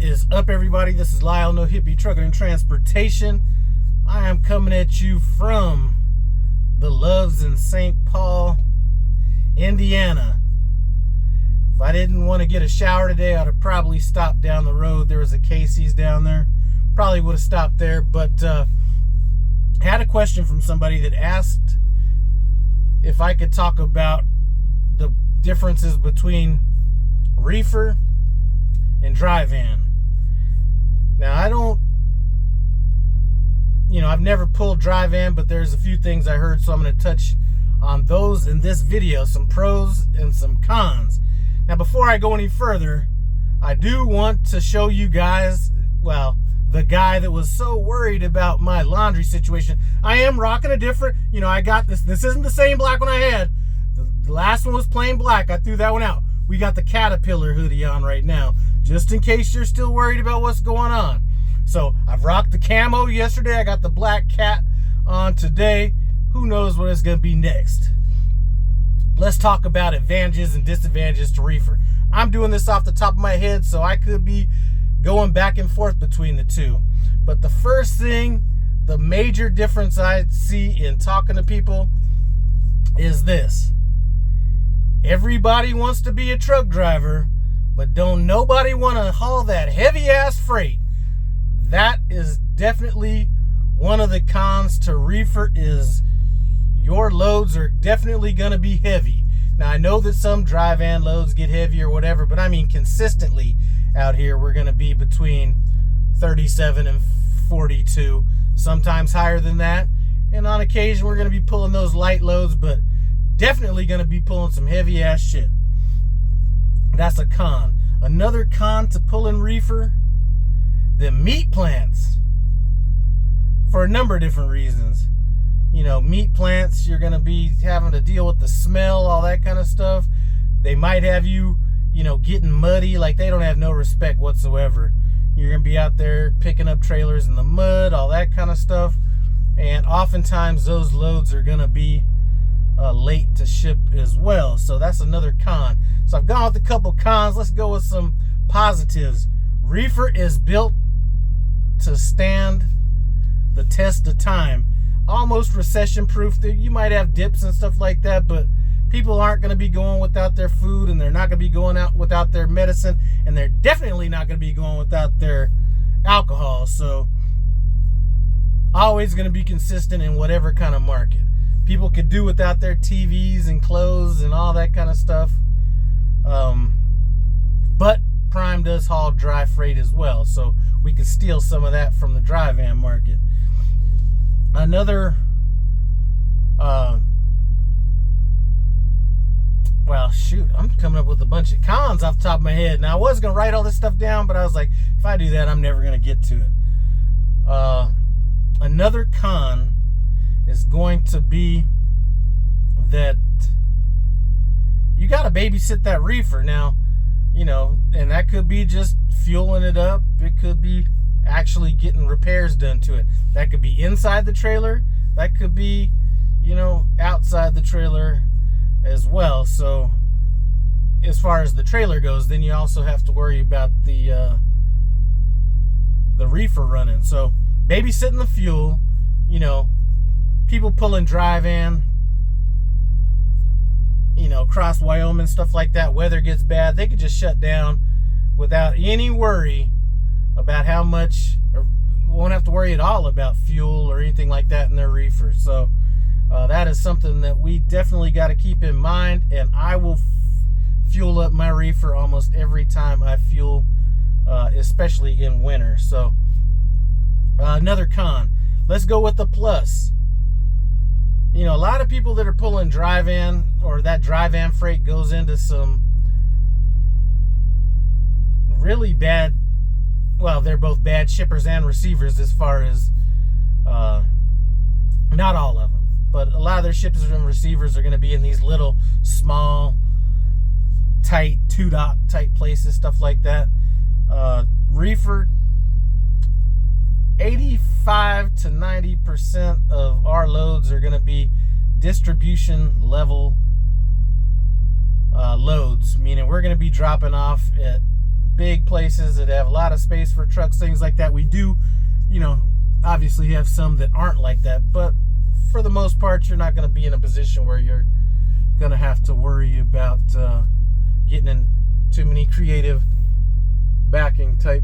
is up, everybody? This is Lyle, No Hippie Trucking and Transportation. I am coming at you from the Loves in St. Paul, Indiana. If I didn't want to get a shower today, I'd have probably stopped down the road. There was a Casey's down there. Probably would have stopped there, but had a question from somebody that asked if I could talk about the differences between reefer and dry van. Now, I've never pulled dry van, but there's a few things I heard, so I'm going to touch on those in this video, some pros and some cons. Now, before I go any further, I do want to show you guys, well, the guy that was so worried about my laundry situation. I am rocking a different, I got this. This isn't the same black one I had. The last one was plain black. I threw that one out. We got the Caterpillar hoodie on right now, just in case you're still worried about what's going on. So I've rocked the camo yesterday. I got the black cat on today. Who knows what it's going to be next? Let's talk about advantages and disadvantages to reefer. I'm doing this off the top of my head, so I could be going back and forth between the two. But the first thing, the major difference I see in talking to people is this. Everybody wants to be a truck driver, but don't nobody want to haul that heavy ass freight. That is definitely one of the cons to reefer, is your loads are definitely going to be heavy. Now, I know that some dry van loads get heavy or whatever, but I mean consistently out here we're going to be between 37 and 42, sometimes higher than that. And on occasion we're going to be pulling those light loads, but definitely going to be pulling some heavy ass shit. That's a con. Another con to pulling reefer, the meat plants, for a number of different reasons. Meat plants, you're going to be having to deal with the smell, all that kind of stuff. They might have you, getting muddy, like they don't have no respect whatsoever. You're going to be out there picking up trailers in the mud, all that kind of stuff. And oftentimes those loads are going to be late to ship as well. So that's another con. So I've gone with a couple cons. Let's go with some positives. Reefer is built to stand the test of time. Almost recession proof. You might have dips and stuff like that, but people aren't going to be going without their food, and they're not going to be going out without their medicine, and they're definitely not going to be going without their alcohol. So always going to be consistent in whatever kind of market. People could do without their TVs and clothes and all that kind of stuff. But Prime does haul dry freight as well, so we could steal some of that from the dry van market. Another, I'm coming up with a bunch of cons off the top of my head. Now, I was going to write all this stuff down, but I was like, if I do that, I'm never going to get to it. Another con is going to be that you got to babysit that reefer. Now, and that could be just fueling it up. It could be actually getting repairs done to it. That could be inside the trailer. That could be, outside the trailer as well. So as far as the trailer goes, then you also have to worry about the reefer running. So babysitting the fuel, people pulling dry van, across Wyoming, stuff like that. Weather gets bad, they could just shut down without any worry about how much, or won't have to worry at all about fuel or anything like that in their reefer. So that is something that we definitely got to keep in mind, and I will fuel up my reefer almost every time I fuel, especially in winter. So another con. Let's go with the plus. A lot of people that are pulling dry van, or that dry van freight goes into some really bad, well, they're both bad shippers and receivers as far as, not all of them, but a lot of their shippers and receivers are going to be in these little, small, tight, two-dock type places, stuff like that. Reefer, 85 to 90% of our loads are going to be distribution level loads, meaning we're going to be dropping off at big places that have a lot of space for trucks, things like that. We do, obviously have some that aren't like that, but for the most part, you're not going to be in a position where you're going to have to worry about getting in too many creative backing type.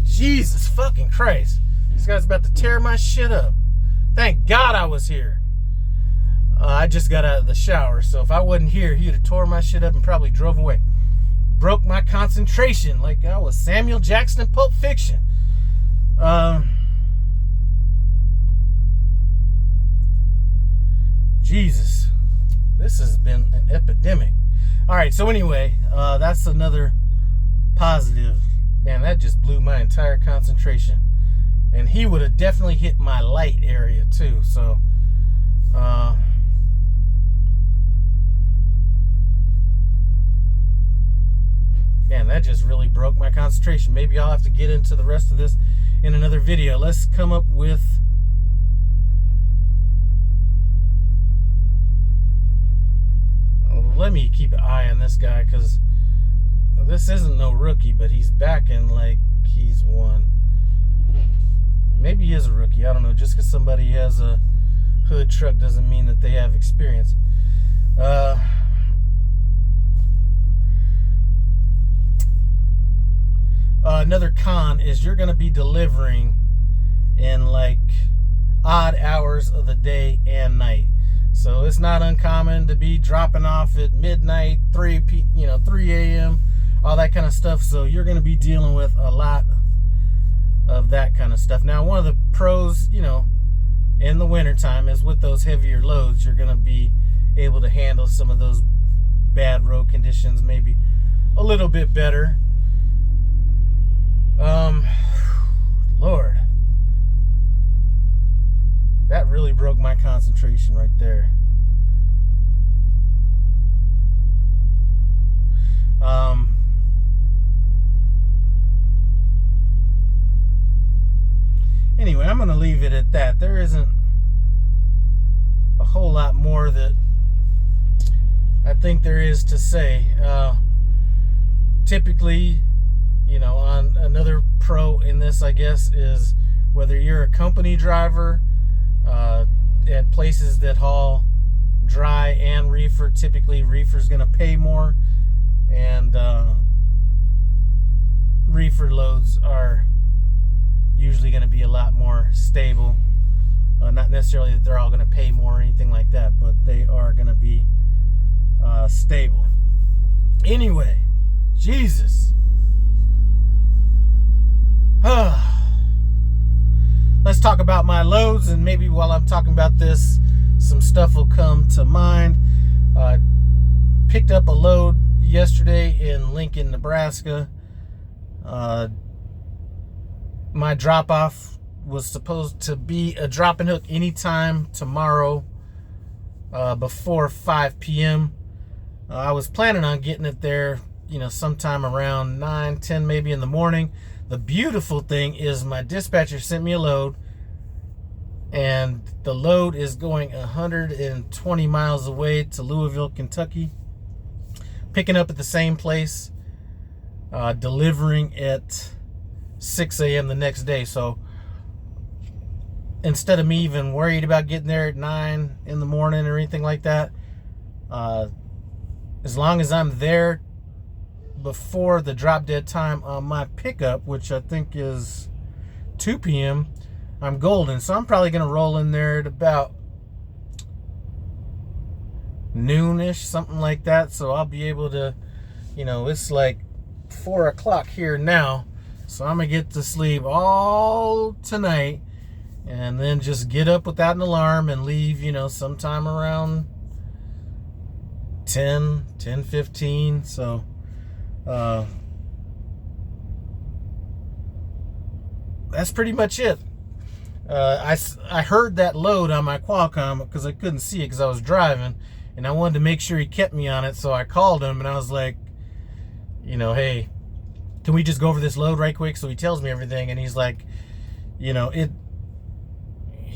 Jesus fucking Christ. This guy's about to tear my shit up. Thank God I was here. I just got out of the shower, so if I wasn't here, he'd have tore my shit up and probably drove away. Broke my concentration like I was Samuel Jackson in Pulp Fiction. Jesus. This has been an epidemic. Alright, so anyway, that's another positive. Man, that just blew my entire concentration. And he would have definitely hit my light area too. So, man, that just really broke my concentration. Maybe I'll have to get into the rest of this in another video. Let's come up with... Let me keep an eye on this guy, because this isn't no rookie, but he's backing like he's one. Maybe he is a rookie. I don't know. Just because somebody has a hood truck doesn't mean that they have experience. Another con is you're going to be delivering in like odd hours of the day and night. So it's not uncommon to be dropping off at midnight, 3 a.m., all that kind of stuff. So you're going to be dealing with a lot of that kind of stuff. Now, one of the pros, in the wintertime is with those heavier loads, you're going to be able to handle some of those bad road conditions maybe a little bit better. Lord. That really broke my concentration right there. Anyway, I'm going to leave it at that. There isn't a whole lot more that I think there is to say. Typically, on another pro in this, I guess, is whether you're a company driver at places that haul dry and reefer. Typically, reefer's going to pay more, and reefer loads are usually going to be a lot more stable. Not necessarily that they're all going to pay more or anything like that, but they are going to be stable. Anyway, Jesus. Let's talk about my loads, and maybe while I'm talking about this, some stuff will come to mind. Picked up a load yesterday in Lincoln, Nebraska. My drop-off was supposed to be a drop and hook anytime tomorrow before 5 p.m. I was planning on getting it there, sometime around 9, 10 maybe in the morning. The beautiful thing is my dispatcher sent me a load, and the load is going 120 miles away to Louisville, Kentucky, picking up at the same place, delivering at 6 a.m. the next day. So instead of me even worried about getting there at 9 in the morning or anything like that, as long as I'm there before the drop dead time on my pickup, which I think is 2 p.m., I'm golden. So I'm probably going to roll in there at about noonish, something like that. So I'll be able to, it's like 4 o'clock here now. So I'm going to get to sleep all tonight and then just get up without an alarm and leave, sometime around 10:15. So that's pretty much it. I heard that load on my Qualcomm because I couldn't see it because I was driving, and I wanted to make sure he kept me on it. So I called him and I was like, hey, can we just go over this load right quick? So he tells me everything, and he's like, he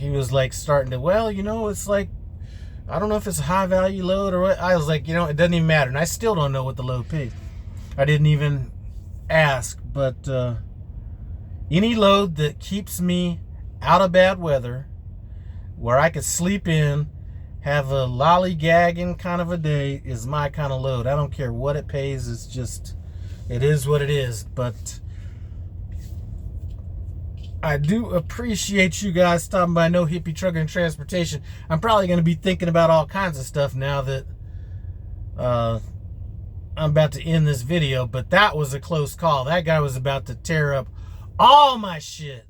was like starting to, it's like I don't know if it's a high value load or what. I was like, it doesn't even matter. And I still don't know what the load pays. I didn't even ask. But any load that keeps me out of bad weather, where I could sleep in, have a lollygagging kind of a day, is my kind of load. I don't care what it pays. It's just, it is what it is. But I do appreciate you guys stopping by No Hippie Trucking and Transportation. I'm probably going to be thinking about all kinds of stuff now that I'm about to end this video. But that was a close call. That guy was about to tear up all my shit.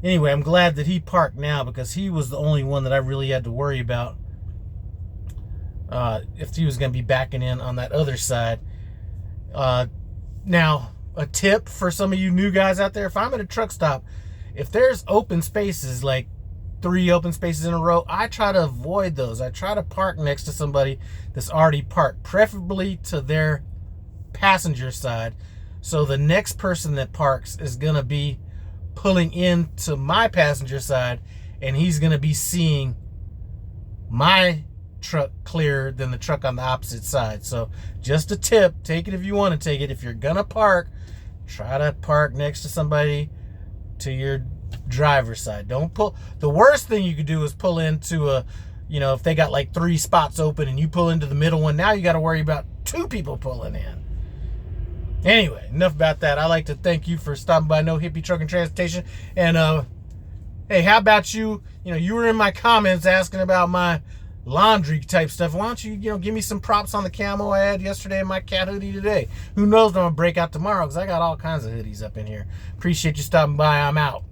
Anyway, I'm glad that he parked now, because he was the only one that I really had to worry about if he was going to be backing in on that other side. Now, a tip for some of you new guys out there: if I'm at a truck stop, if there's open spaces, like 3 open spaces in a row, I try to avoid those. I try to park next to somebody that's already parked, preferably to their passenger side, so the next person that parks is going to be pulling into my passenger side, and he's going to be seeing my truck clearer than the truck on the opposite side. So just a tip, take it if you want to take it. If you're gonna park, try to park next to somebody to your driver's side. Don't pull. The worst thing you could do is pull into a, if they got like 3 spots open and you pull into the middle one, now you got to worry about 2 people pulling in. Anyway, enough about that. I'd like to thank you for stopping by No Hippie Trucking Transportation. And hey, how about you? You were in my comments asking about my laundry type stuff. Why don't you, give me some props on the camo I had yesterday and my cat hoodie today? Who knows, I'm gonna break out tomorrow, because I got all kinds of hoodies up in here. Appreciate you stopping by. I'm out.